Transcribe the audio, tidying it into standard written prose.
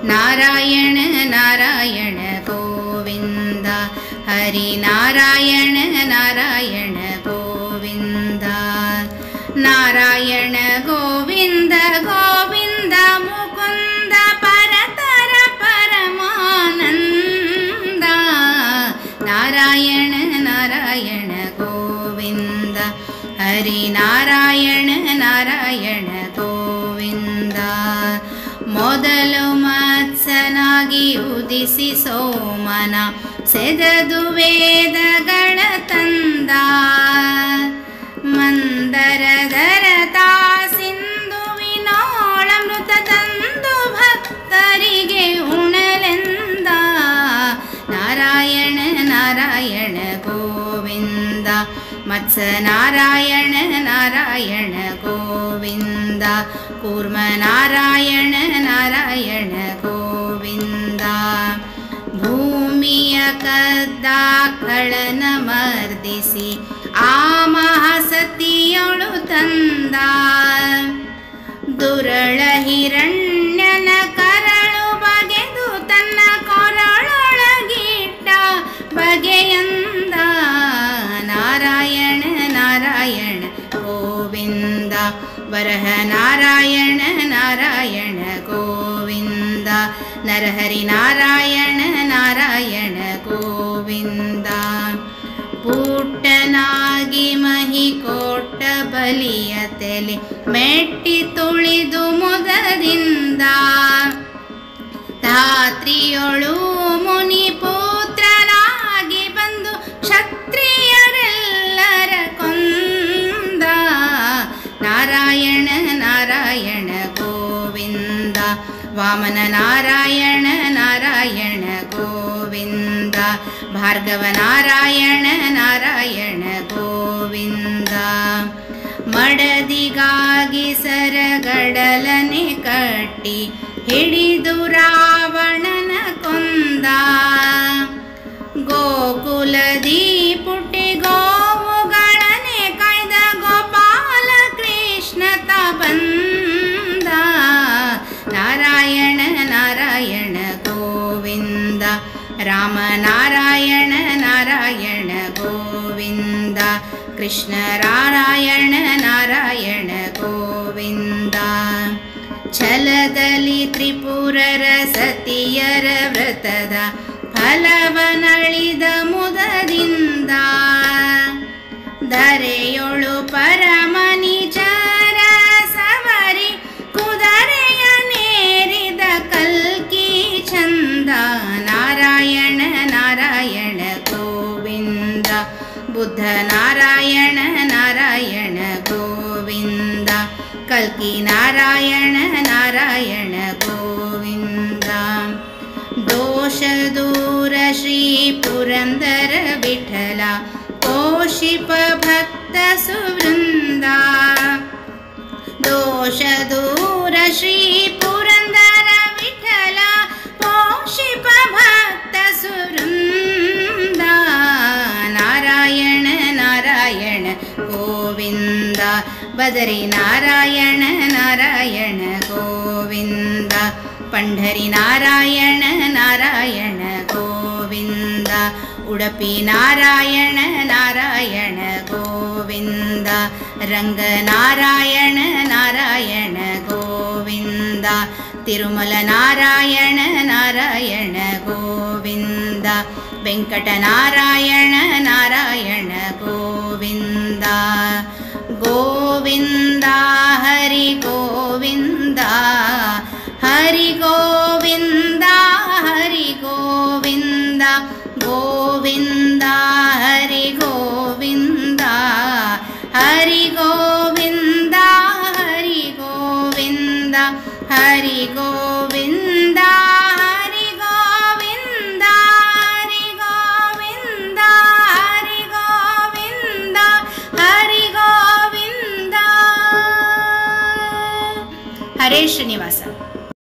ನಾರಾಯಣ ನಾರಾಯಣ ಗೋವಿಂದ, ಹರಿ ನಾರಾಯಣ ನಾರಾಯಣ ಗೋವಿಂದ. ನಾರಾಯಣ ಗೋವಿಂದ ಗೋವಿಂದ ಮುಕುಂದ ಪರತರ ಪರಮಾನಂದ. ನಾರಾಯಣ ನಾರಾಯಣ ಗೋವಿಂದ, ಹರಿ ನಾರಾಯಣ ನಾರಾಯಣ ಗೋವಿಂದ. ಮೊದಲು ಮತ್ಸನಾಗಿ ಉದಿಸಿ ಸೋಮನ ಸೆದದು ವೇದಗಳ ತಂದ. ಮಂದರದರ ಸಿಂಧುವಿನೋಳಮೃತ ತಂದು ಭಕ್ತರಿಗೆ ಉಣಲೆಂದ. ನಾರಾಯಣ ನಾರಾಯಣ ಗೋವಿಂದ, ಮತ್ಸ ನಾರಾಯಣ ನಾರಾಯಣ ಗೋವಿಂದ. ಕೂರ್ಮ ನಾರಾಯಣ ನಾರಾಯಣ ಗೋವಿಂದ. ಭೂಮಿಯ ಕದ್ದಾಕಳನ ಮರ್ದಿಸಿ ಆ ಮಹಾಸತಿಯೊಳು ತಂದ. ದುರಳ ಹಿರಣ್ಯನ ಕರಳು ಬಗೆದು ತನ್ನ ಕೊರಳೊಳಗಿಟ್ಟ ಬಗೆಯಂದ. ನಾರಾಯಣ ನಾರಾಯಣ ಗೋವಿಂದ, ವರಹ ನಾರಾಯಣ ನಾರಾಯಣ ಗೋವಿಂದ. ನರಹರಿ ನಾರಾಯಣ ನಾರಾಯಣ ಗೋವಿಂದ. ಪುಟ್ಟನಾಗಿ ಮಹಿ ಕೋಟ ಬಲಿಯ ತೆಲೆ ಮೆಟ್ಟಿ ತುಳಿದು ಮುದದಿಂದ. ಧಾತ್ರಿಯೊಳು ಮುನಿ ಪುತ್ರನಾಗಿ ಬಂದು ಕ್ಷತ್ರಿಯರೆಲ್ಲರ ಕೊಂದ. ನಾರಾಯಣ ನಾರಾಯಣ ಗೋವಿಂದ, ವಾಮನ ನಾರಾಯಣ ನಾರಾಯಣ ಗೋವಿಂದ. ಭಾರ್ಗವ ನಾರಾಯಣ ನಾರಾಯಣ ಗೋವಿಂದ. ಮಡದಿಗಾಗಿ ಸರಗಡಲನೆ ಕಟ್ಟಿ ಹಿಡಿದು ರಾವಣನ ಕೊಂದ. ಗೋಕುಲದಿ ಪುಟ್ಟಿ ಗೋವುಗಳನೆ ಕೈದ ಗೋಪಾಲ ಕೃಷ್ಣ ತ ಬಂದ. ನಾರಾಯಣ ನಾರಾಯಣ ಗೋವಿಂದ, ರಾಮ ನಾರಾಯಣ ನಾರಾಯಣ ಗೋವಿಂದ. ಕೃಷ್ಣ ನಾರಾಯಣ ನಾರಾಯಣ ಗೋವಿಂದ. ಛಲದಲ್ಲಿ ತ್ರಿಪುರರ ಸತಿಯರ ವ್ರತದ ಫಲವನಳಿದ ಮುದದಿಂದ. ಧರೆಯೊಳು ಪರಮನಿಜರ ಸವರಿ ಕುದರೆಯ ನೇರಿದ ಕಲ್ಕಿ ಚಂದ. ನಾರಾಯಣ ನಾರಾಯಣ ಗೋವಿಂದ, ಬುದ್ಧ ನಾರಾಯಣ ನಾರಾಯಣ ಗೋವಿಂದ. ಕಲ್ಕಿ ನಾರಾಯಣ ನಾರಾಯಣ ಗೋವಿಂದ. ದೋಷ ದೂರ ಶ್ರೀ ಪುರಂದರ ವಿಠಲ ಪೋಷಿಪ ಭಕ್ತ ಸುವೃಂದ. ದೋಷ ದೂರ ಶ್ರೀ ಪುರಂದರ ವಿಠಲ ಪೋಷಿಪ ಭಕ್ತ ಸುವೃಂದ. ನಾರಾಯಣ ನಾರಾಯಣ ಗೋವಿಂದ, ಬದರಿ ನಾರಾಯಣ ನಾರಾಯಣ ಗೋವಿಂದ. ಪಂಢರಿ ನಾರಾಯಣ ನಾರಾಯಣ ಗೋವಿಂದ. ಉಡುಪಿ ನಾರಾಯಣ ನಾರಾಯಣ ಗೋವಿಂದ. ರಂಗ ನಾರಾಯಣ ನಾರಾಯಣ ಗೋವಿಂದ. ತಿರುಮಲ ನಾರಾಯಣ ನಾರಾಯಣ ಗೋವಿಂದ. ವೆಂಕಟ ನಾರಾಯಣ ನಾರಾಯಣ ಗೋವಿಂದ. ಗೋವಿಂದ ಹರಿ ಗೋವಿಂದ, ಹರಿ ಗೋವಿಂದ ಹರಿ ಗೋವಿಂದ. ಗೋವಿಂದ ಹರಿ ಗೋವಿಂದ, ಹರಿ ಗೋವಿಂದ ಹರಿ ಗೋವಿಂದ. ಹರಿ ಗೋವಿಂದ ಹರಿ ಗೋವಿಂದ, ಹರಿ ಗೋವಿಂದ ಹರಿ ಗೋವಿಂದ. ಹರಿ ಗೋವಿಂದ. ಹರೇ ಶ್ರೀನಿವಾಸ.